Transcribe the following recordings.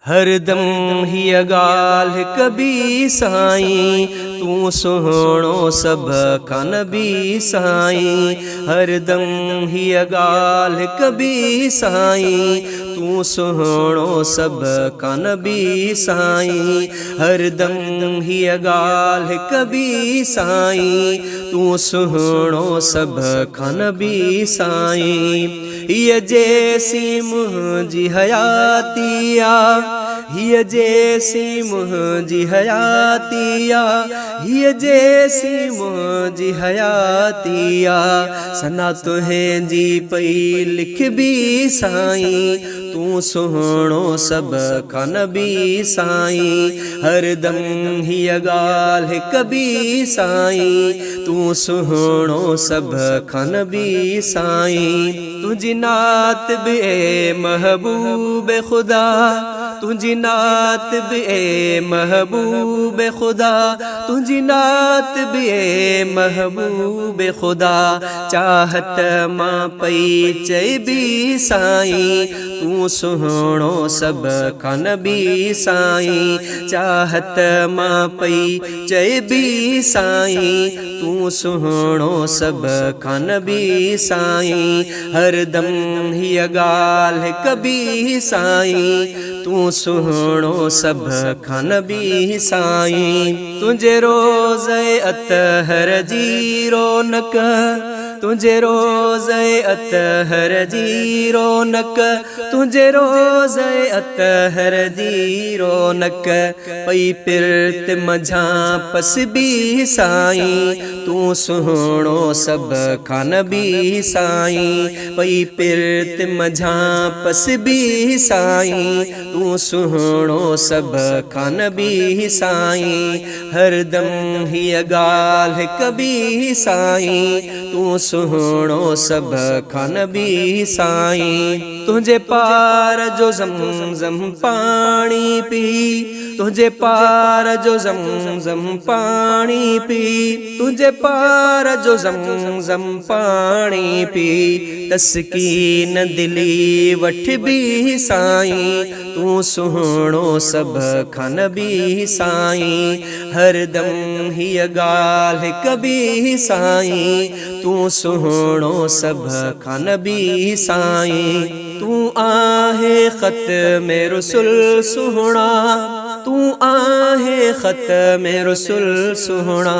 हरदम ही गाल कभी साईं तू सुहणो सब का नबी साईं। हरदम ही गाल कभी साईं तू सुहणो सब का नबी साईं। हरदम ही गाल कभी साईं तू सुहणो सब का नबी साईं। ये जैसी मुझी हयातिया ये जैसी मुझी हयातिया ये जैसी मुझी हयातिया सना तुहें जी पई लिख भी साईं तू सुहणो सब का नबी साईं। हरदम ही गाल कभी साईं तू सुहणो सब का नबी साईं। तुझी नात बे महबूब खुदा तुझी नात बे महबूब खुदा तुझी नात बे महबूब खुदा चाहत मां पई चई भी साईं तू सुहणो सब का नबी साईं। चाहत मां पई चई भी साईं तू सुहणो सब का नबी साईं। हरदम ही गाल कभी साईं तू सुहणो सब का नबी साईं। तुझे रोज़े अतहर जी रौनक तुझे रोज़े अतहर जी रौनक तुझे रोज़े अतहर जी रौनक पई पिरत मझा पस भी साईं तू सुहणो सब का नबी साईं। पई पिरत मझा पस भी साईं तू सुहणो सब का नबी साईं। हरदम ही गाल कभी साईं तू सुहणो सब का नबी साईं। तुझे पार जो ज़मज़म पानी पी तुझे पार जो ज़मज़म पानी पी तुझे पार जो ज़मज़म पानी पी तस्कीन दिली वठ भी साईं तू सुहणो सब का नबी साईं। हरदम ही गाल कभी साईं तू सुहणो सब का नबी साईं। तू आहे खत में रसुल सुहणा तू आहे खत में रसुल सुहणा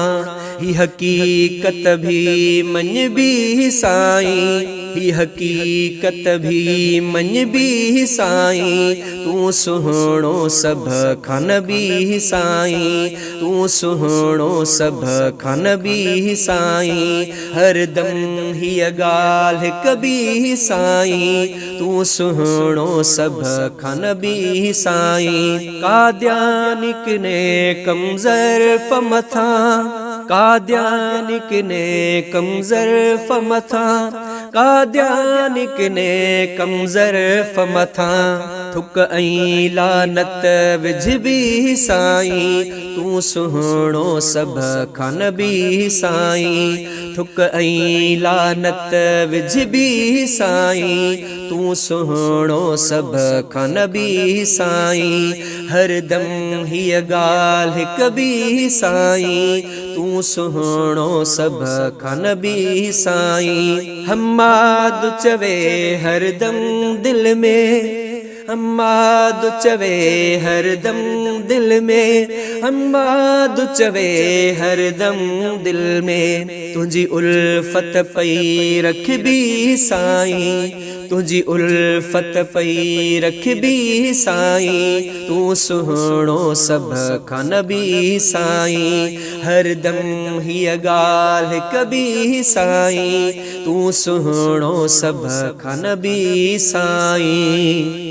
ही हकीकत भी मन भी साईं ही हकीकत भी मन भी साईं तू सुहणो सब का नबी साईं। तू सुहणो सब का नबी साईं। हरदम ही गाल कभी साईं तू सुहणो सब का नबी साईं। काद्यानिक ने कमज़र फमथा काद्यानिक ने कमज़र फमथा काद्यानिक ने कमज़र फमथा थुक ऐं लानत विझ भी साईं तू सुहणो सब का नबी साईं। थुक ऐं लानत विझ भी साईं तू सुहणो सब का नबी साईं। हरदम ही गाल कभी साईं तू सुहणो सब का नबी साईं। हम्माद चवे हरदम दिल में हम्माद चवे हरदम दिल में हम्माद चवे हरदम दिल में तुझी उल्फत पई रख भी साईं तुझी उल्फत पई रख भी साईं तू सुहणो सब का नबी साईं। हरदम ही गाल कभी साईं तू सुहणो सब का नबी साईं।